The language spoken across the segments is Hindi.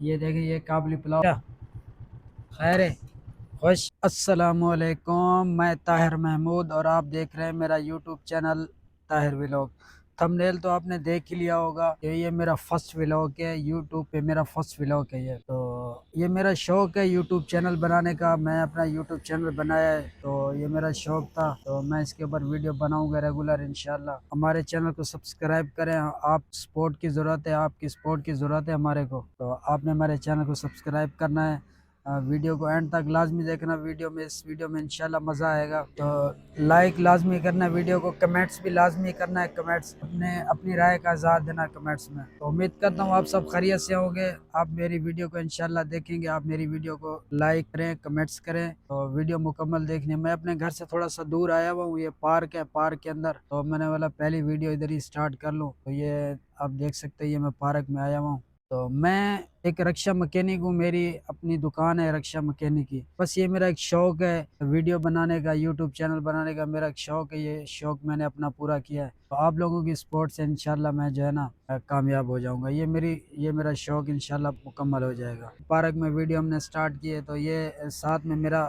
ये देखें, ये काबली पुलाव। क्या खैर है? खुश। अस्सलामुअलैकुम, मैं ताहिर महमूद और आप देख रहे हैं मेरा YouTube channel Tahir vlog. Thumbnail तो आपने देख ही लिया होगा कि ये मेरा फर्स्ट व्लॉग है यूट्यूब पे। मेरा फर्स्ट व्लॉग है ये। तो ये मेरा शौक है यूट्यूब चैनल बनाने का। मैं अपना यूट्यूब चैनल बनाया है, तो ये मेरा शौक था, तो मैं इसके ऊपर वीडियो बनाऊंगा रेगुलर इंशाल्लाह। हमारे चैनल को सब्सक्राइब करें। आप सपोर्ट की ज़रूरत है, आपकी सपोर्ट की ज़रूरत है हमारे को। तो आपने हमारे चैनल को सब्सक्राइब करना है। वीडियो को एंड तक लाजमी देखना। इस वीडियो में इंशाल्लाह मज़ा आएगा। तो लाइक लाजमी करना वीडियो को, कमेंट्स भी लाजमी करना है। कमेंट्स अपनी राय का इज़हार देना कमेंट्स में। तो उम्मीद करता हूँ आप सब खैरियत से होंगे। आप मेरी वीडियो को इंशाल्लाह देखेंगे। आप मेरी वीडियो को लाइक करें, कमेंट्स करें। तो वीडियो मुकम्मल देखने। मैं अपने घर से थोड़ा सा दूर आया हुआ हूँ। ये पार्क है, पार्क के अंदर। तो मैंने बोला पहली वीडियो इधर ही स्टार्ट कर लूँ। तो ये आप देख सकते हैं, ये मैं पार्क में आया हुआ हूँ। तो मैं एक रक्षा मैकेनिक हूँ। मेरी अपनी दुकान है रक्षा मैकेनिक की। बस ये मेरा एक शौक है वीडियो बनाने का, यूट्यूब चैनल बनाने का मेरा एक शौक है। ये शौक मैंने अपना पूरा किया है। तो आप लोगों की सपोर्ट से इंशाल्लाह मैं जो है ना कामयाब हो जाऊंगा। ये मेरा शौक इंशाल्लाह मुकम्मल हो जाएगा। पार्क में वीडियो हमने स्टार्ट की है। तो ये साथ में मेरा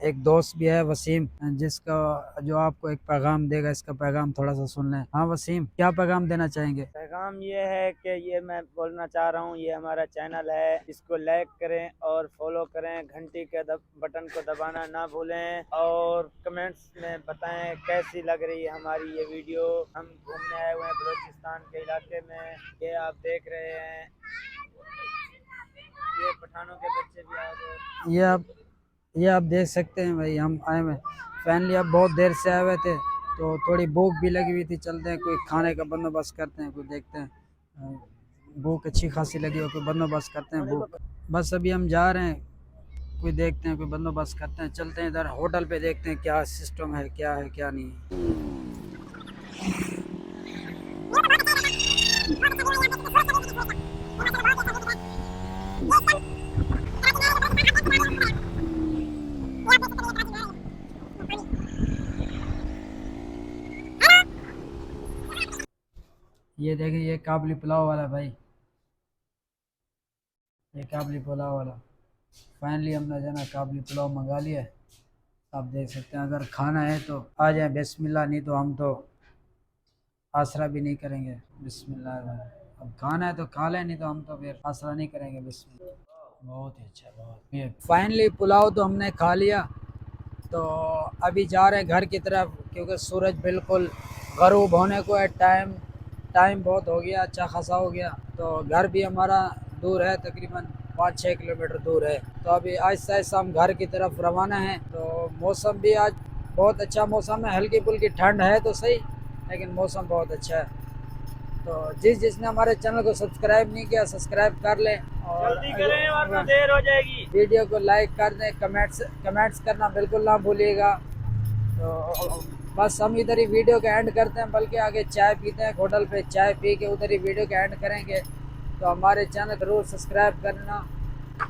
एक दोस्त भी है वसीम, जिसका जो आपको एक पैगाम देगा। इसका पैगाम थोड़ा सा सुन लें। हाँ वसीम, क्या पैगाम देना चाहेंगे? पैगाम ये है कि ये मैं बोलना चाह रहा हूँ, ये हमारा चैनल है, इसको लाइक करें और फॉलो करें। घंटी के बटन को दबाना ना भूलें और कमेंट्स में बताएं कैसी लग रही है हमारी ये वीडियो। हम घूमने आए हुए हैं बलूचिस्तान के इलाके में। ये आप देख रहे हैं, ये पठानों के बच्चे भी आ गए। ये आप ये आप देख सकते हैं भाई, हम आए हुए फैमिली। अब बहुत देर से आए हुए थे, तो थोड़ी भूख भी लगी हुई थी। चलते हैं, कोई खाने का बंदोबस्त करते हैं, कोई देखते हैं। भूख अच्छी खासी लगी हो, कोई बंदोबस्त करते हैं भूख। बस अभी हम जा रहे हैं, कोई देखते हैं, कोई बंदोबस्त करते हैं। चलते हैं इधर होटल पे, देखते हैं क्या सिस्टम है, क्या है क्या नहीं है। ये देखें, ये काबली पुलाव वाला भाई, ये काबली पुलाव वाला। फाइनली हमने जो है ना काबली पुलाव मंगा लिया है। आप देख सकते हैं, अगर खाना है तो आ जाए बिस्मिल्लाह, नहीं तो हम तो आसरा भी नहीं करेंगे। बिस्मिल्लाह। अब खाना है तो खा लें, नहीं तो हम तो फिर आसरा नहीं करेंगे। बिस्मिल्लाह। बहुत ही अच्छा, बहुत ये फाइनली पुलाव तो हमने खा लिया। तो अभी जा रहे हैं घर की तरफ, क्योंकि सूरज बिल्कुल गरूब होने को है। टाइम टाइम बहुत हो गया, अच्छा खासा हो गया। तो घर भी हमारा दूर है, तकरीबन 5-6 किलोमीटर दूर है। तो अभी आहिस्ता आहिस्ता हम घर की तरफ रवाना हैं। तो मौसम भी आज बहुत अच्छा मौसम है। हल्की फुल्की ठंड है तो सही, लेकिन मौसम बहुत अच्छा है। तो जिसने हमारे चैनल को सब्सक्राइब नहीं किया, सब्सक्राइब कर लें और जल्दी करें वरना देर हो जाएगी। वीडियो को लाइक कर दें। कमेंट्स करना बिल्कुल ना भूलिएगा। तो बस हम इधर ही वीडियो का एंड करते हैं, बल्कि आगे चाय पीते हैं होटल पे। चाय पी के उधर ही वीडियो का एंड करेंगे। तो हमारे चैनल ज़रूर सब्सक्राइब करना।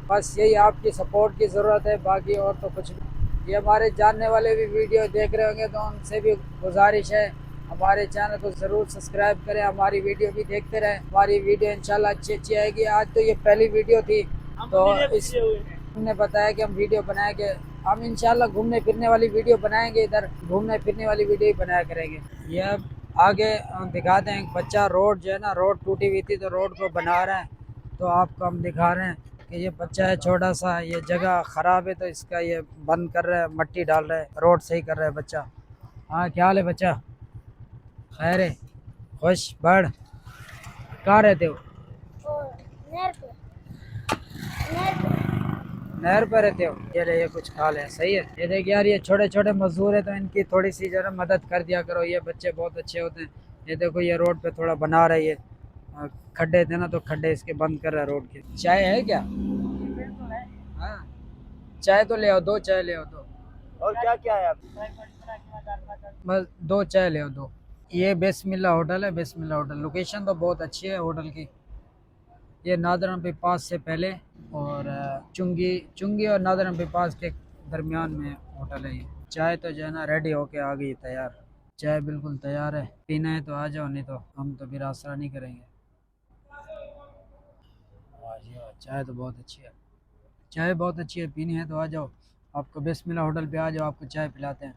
बस यही आपकी सपोर्ट की ज़रूरत है, बाकी और तो कुछ नहीं। ये हमारे जानने वाले भी वीडियो देख रहे होंगे, तो उनसे भी गुजारिश है हमारे चैनल को ज़रूर सब्सक्राइब करें, हमारी वीडियो भी देखते रहें। हमारी वीडियो इंशाल्लाह अच्छी अच्छी आएगी। आज तो ये पहली वीडियो थी, तो इस हमने बताया कि हम वीडियो बनाएंगे। हम इंशाल्लाह घूमने फिरने वाली वीडियो बनाएंगे, इधर घूमने फिरने वाली वीडियो ही बनाया करेंगे। ये अब आगे दिखाते हैं। बच्चा रोड जो है ना, रोड टूटी हुई थी तो रोड को बना रहा है। तो आपको हम दिखा रहे हैं कि ये बच्चा है छोटा सा, ये जगह ख़राब है तो इसका ये बंद कर रहा है, मट्टी डाल रहा है, रोड सही कर रहा है बच्चा। हाँ, क्या हाल है बच्चा? खैर है? खुश बढ़। कहाँ रहते हो? नहर पे नहर पे नहर पर रहते हो? ये ले, ये कुछ खा लें, सही है। ये देख यार, ये छोटे छोटे मजदूर है, तो इनकी थोड़ी सी जरा मदद कर दिया करो। ये बच्चे बहुत अच्छे होते हैं। ये देखो, ये रोड पे थोड़ा बना रहा है। ये खड्डे थे ना, तो खड्डे इसके बंद कर रहा है रोड के। चाय है क्या? हाँ, चाय तो ले आओ, 2 चाय ले आओ, 2। और क्या क्या है आप? बस 2 चाय ले आओ, 2। ये बिस्मिल्लाह होटल है, बिस्मिल्लाह होटल। लोकेशन तो बहुत अच्छी है होटल की। ये नादरम पास से पहले और चुंगी चुंगी और नादरम पास के दरमियान में होटल है ये। चाय तो जो है ना रेडी होके आ गई, तैयार। चाय बिल्कुल तैयार है, पीना है तो आ जाओ, नहीं तो हम तो फिर आसरा नहीं करेंगे। चाय तो बहुत अच्छी है, चाय बहुत अच्छी है, पीनी है तो आ जाओ, आपको बिस्मिल्लाह होटल पे आ जाओ, आपको चाय पिलाते हैं।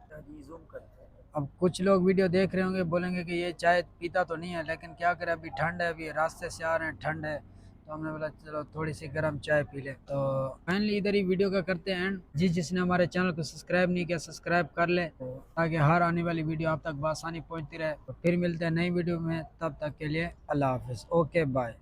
अब कुछ लोग वीडियो देख रहे होंगे, बोलेंगे कि ये चाय पीता तो नहीं है, लेकिन क्या करें, अभी ठंड है, अभी रास्ते से आ रहे हैं, ठंड है, तो हमने बोला चलो थोड़ी सी गर्म चाय पी ले। तो फाइनली इधर ही वीडियो का करते हैं एंड। जिसने हमारे चैनल को सब्सक्राइब नहीं किया, सब्सक्राइब कर ले, ताकि हर आने वाली वीडियो आप तक बआसानी पहुंचती रहे। तो फिर मिलते हैं नई वीडियो में, तब तक के लिए अल्लाह हाफिज़, ओके बाय।